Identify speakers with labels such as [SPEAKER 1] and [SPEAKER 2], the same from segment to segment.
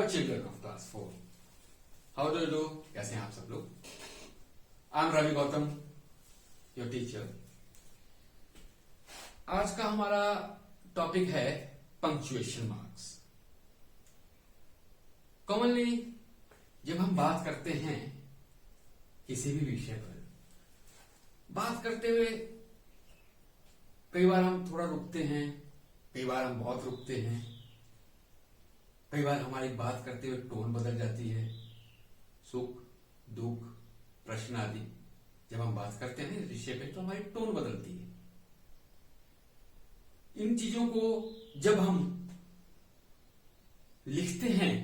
[SPEAKER 1] Dear children of class 4, how do you do? कैसे हैं आप सब लोग? I am Ravi Gautam, your teacher. आज का हमारा टॉपिक है पंक्चुएशन मार्क्स। कॉमनली जब हम बात करते हैं किसी भी विषय पर, बात करते हुए कई बार हम थोड़ा रुकते हैं, कई बार हम बहुत रुकते हैं, कई बार हमारी बात करते हुए टोन बदल जाती है। सुख, दुख, प्रश्न आदि जब हम बात करते हैं इस विषय पे तो हमारी टोन बदलती है। इन चीजों को जब हम लिखते हैं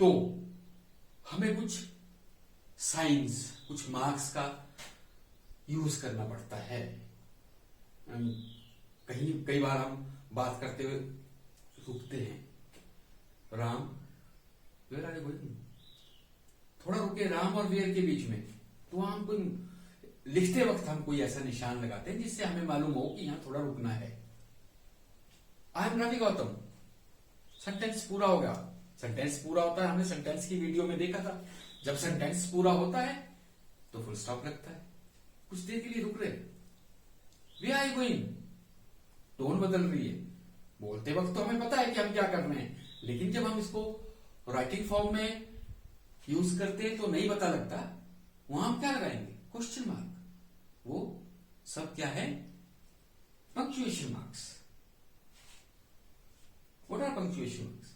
[SPEAKER 1] तो हमें कुछ साइंस, कुछ मार्क्स का यूज करना पड़ता है। कई बार हम बात करते हुए रुकते हैं। Ram, where are you going? थोड़ा रुके राम और वेयर के बीच में, तो हम कोई लिखते वक्त हम कोई ऐसा निशान लगाते हैं जिससे हमें मालूम हो कि यहां थोड़ा रुकना है। I am Ravi Gautam, sentence पूरा हो गया। सेंटेंस पूरा होता है, हमने सेंटेंस की वीडियो में देखा था। जब सेंटेंस पूरा होता है तो फुल स्टॉप लगता है। कुछ देर के लिए रुक रहे, where are you going? Tone बदल रही है। बोलते वक्त तो हमें पता है कि हम क्या कर रहे हैं, लेकिन जब हम इसको राइटिंग फॉर्म में यूज करते हैं तो नहीं पता लगता। वहां हम क्या लगाएंगे? Question mark. वो सब क्या है? Punctuation marks. What are punctuation marks?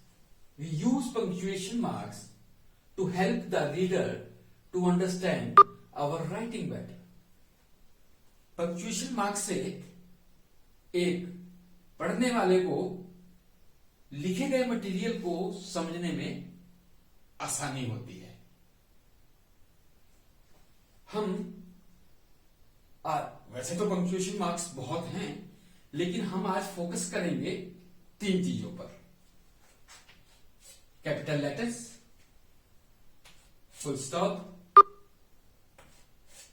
[SPEAKER 1] We use punctuation marks to help the reader to understand our writing better. Punctuation marks से एक पढ़ने वाले को लिखे गए मटेरियल को समझने में आसानी होती है। हम वैसे तो पंक्चुएशन मार्क्स बहुत हैं, लेकिन हम आज फोकस करेंगे 3 चीजों पर। Capital letters, full stop,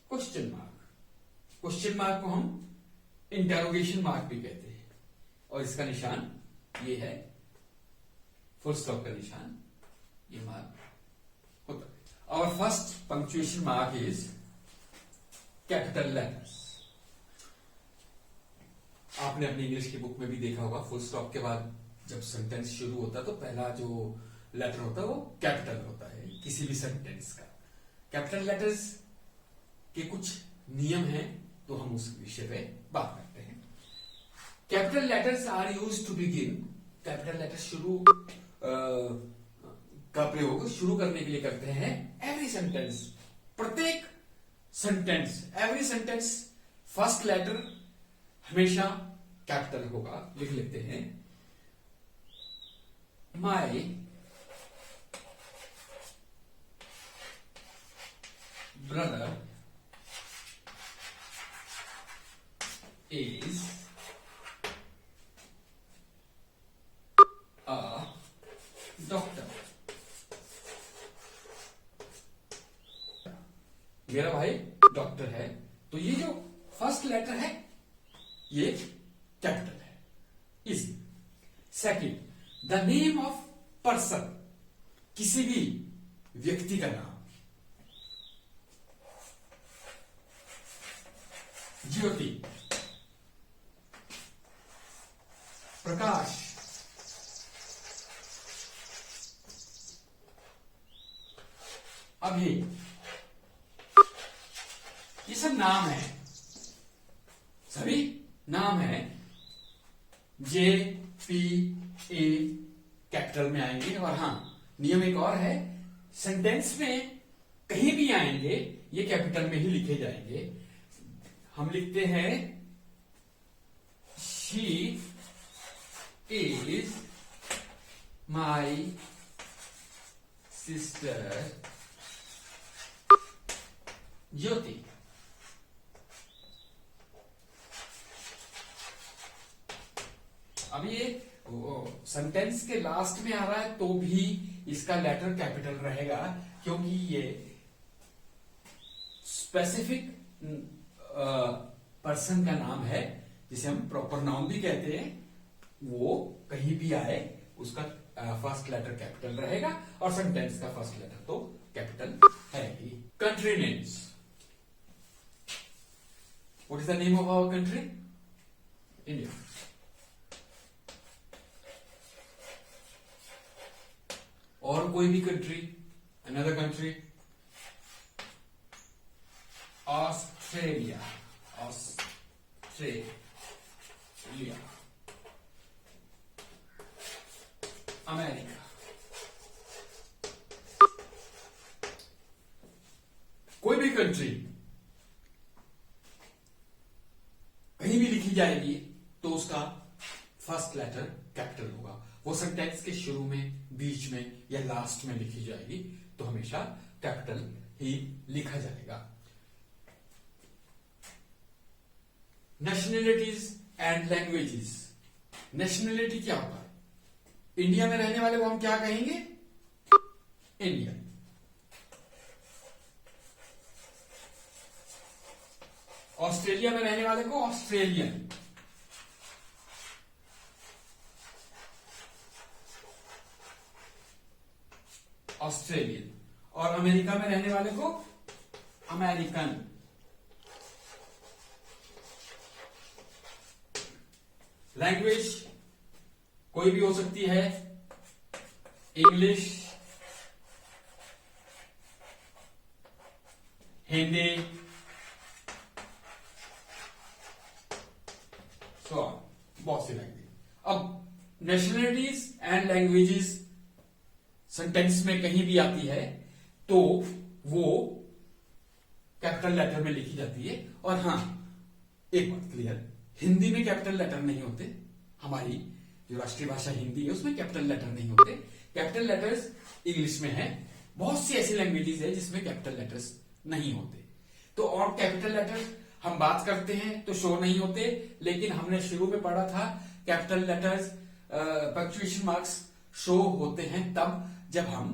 [SPEAKER 1] question mark. Question mark को हम इंटरोगेशन मार्क भी कहते हैं, और इसका निशान ये है, फुल स्टॉप का निशान, ये मार्क होता है। और first punctuation mark is capital letters. आपने अपनी इंग्लिश की बुक में भी देखा होगा, फुल स्टॉप के बाद जब सेंटेंस शुरू होता है तो पहला जो लेटर होता है वो कैपिटल होता है किसी भी सेंटेंस का। कैपिटल लेटर्स के कुछ नियम हैं, तो हम उस विषय पे बात करते हैं। Capital letters are used to begin. Capital letter शुरू का प्रयोग शुरू करने के लिए करते हैं एवरी सेंटेंस। प्रत्येक sentence, every sentence, first letter हमेशा कैपिटल होगा। लिख लेते हैं, my brother is a doctor. मेरा भाई डॉक्टर है, तो ये जो फर्स्ट लेटर है ये कैपिटल है। Is second, the name of person, किसी भी व्यक्ति का नाम। ज्योति, प्रकाश, अभी, ये सब नाम है, सभी नाम है। जे, पी, ए कैपिटल में आएंगे। और हाँ, नियम एक और है, सेंटेंस में कहीं भी आएंगे ये कैपिटल में ही लिखे जाएंगे। हम लिखते हैं, शी इज माई सिस्टर ज्योति। अब ये सेंटेंस के लास्ट में आ रहा है तो भी इसका लेटर कैपिटल रहेगा, क्योंकि ये स्पेसिफिक पर्सन का नाम है, जिसे हम प्रॉपर नाउन भी कहते हैं। वो कहीं भी आए उसका फर्स्ट लेटर कैपिटल रहेगा और सेंटेंस का फर्स्ट लेटर तो कैपिटल है ही। Country names, what is the name of our country? India. और कोई भी country, another country, Australia, Australia, America, कोई भी कंट्री कहीं भी लिखी जाएगी तो उसका फर्स्ट लेटर कैपिटल होगा। वो सेंटेंस के शुरू में, बीच में या लास्ट में लिखी जाएगी तो हमेशा कैपिटल ही लिखा जाएगा। Nationalities and languages. नेशनलिटी क्या होता है? इंडिया में रहने वाले को हम क्या कहेंगे? इंडियन। ऑस्ट्रेलिया में रहने वाले को ऑस्ट्रेलियन। ऑस्ट्रेलियन। और अमेरिका में रहने वाले को अमेरिकन। लैंग्वेज कोई भी हो सकती है, इंग्लिश, हिंदी, सो बहुत सी लैंग्वेज। अब नेशनलिटीज एंड लैंग्वेजेस सेंटेंस में कहीं भी आती है तो वो कैपिटल लेटर में लिखी जाती है। और हां, एक बात क्लियर, हिंदी में कैपिटल लेटर नहीं होते। हमारी जो राष्ट्रीय भाषा हिंदी है उसमें कैपिटल लेटर नहीं होते। कैपिटल लेटर्स इंग्लिश में है। बहुत सी ऐसी लैंग्वेजेस है जिसमें कैपिटल लेटर्स नहीं होते। तो और कैपिटल लेटर्स हम बात करते हैं तो शो नहीं होते, लेकिन हमने शुरू में पढ़ा था capital letters punctuation marks show होते हैं तब जब हम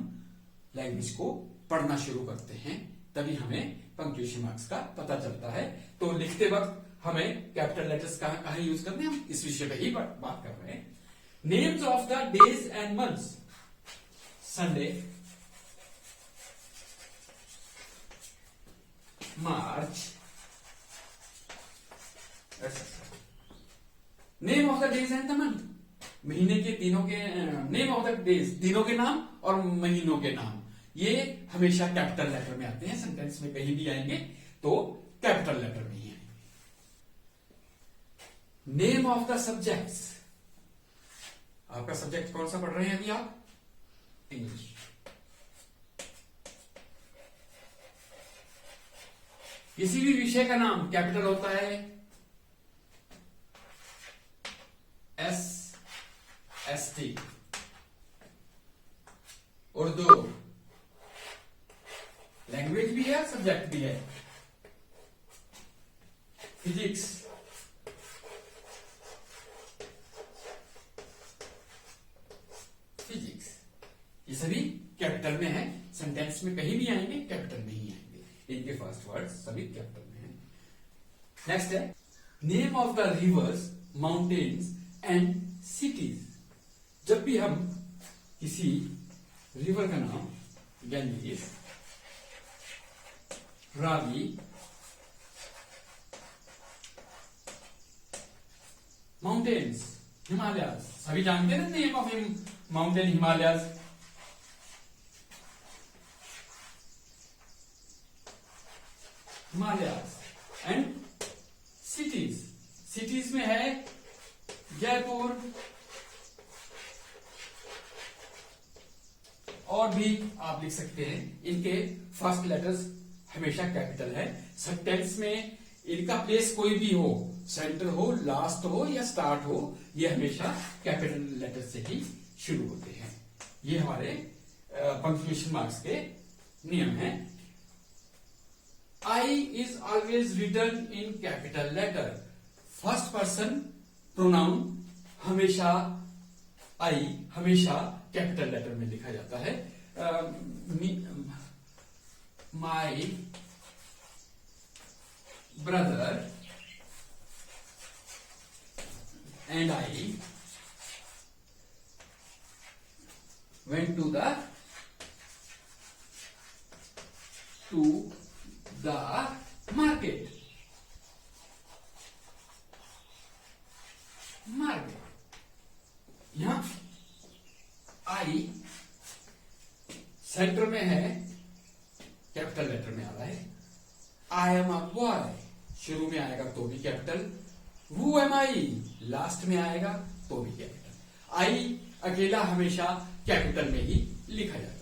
[SPEAKER 1] लैंग्वेज को पढ़ना शुरू करते हैं, तभी हमें पंक्चुएशन मार्क्स का पता चलता है। तो लिखते वक्त हमें कैपिटल लेटर्स कहां यूज करने, हम इस विषय पे ही बात कर रहे हैं। Names of the days and months. Sunday, March, name of the days and the month. महीने के दिनों के नेम ऑफ द डेज, दिनों के नाम और महीनों के नाम, ये हमेशा कैपिटल लेटर में आते हैं। सेंटेंस में कहीं भी आएंगे तो कैपिटल लेटर में ही आएंगे। Name of the subjects. आपका सब्जेक्ट कौन सा पढ़ रहे हैं अभी आप? इंग्लिश। किसी भी विषय का नाम कैपिटल होता है। ST। उर्दू लैंग्वेज भी है, सब्जेक्ट भी है। फिजिक्स, ये सभी कैपिटल में है। सेंटेंस में कहीं भी आएंगे कैपिटल में ही आएंगे। इनके फर्स्ट वर्ड सभी कैपिटल में है। नेक्स्ट है name of the reverse, mountains and cities. जब भी हम किसी रिवर का नाम, गंगेस, रावी, माउंटेन्स, हिमालयाज, सभी जानते हैं name of mountain Himalayas. Himalayas and cities. Cities में है जयपुर, और भी आप लिख सकते हैं। इनके फर्स्ट लेटर्स हमेशा कैपिटल है। सेंटेंस में इनका प्लेस कोई भी हो, सेंटर हो, लास्ट हो या स्टार्ट हो, ये हमेशा कैपिटल लेटर से ही शुरू होते हैं। ये हमारे पंक्चुएशन मार्क्स के नियम हैं। I is always written in capital letter. First person pronoun हमेशा I हमेशा कैपिटल लेटर में लिखा जाता है। My brother and I went to the market. यहां आई सेंटर में है, कैपिटल लेटर में आ रहा है। आई एम अ बॉय शुरू में आएगा तो भी capital, who am I last में आएगा तो भी कैपिटल। आई अकेला हमेशा कैपिटल में ही लिखा जाता है।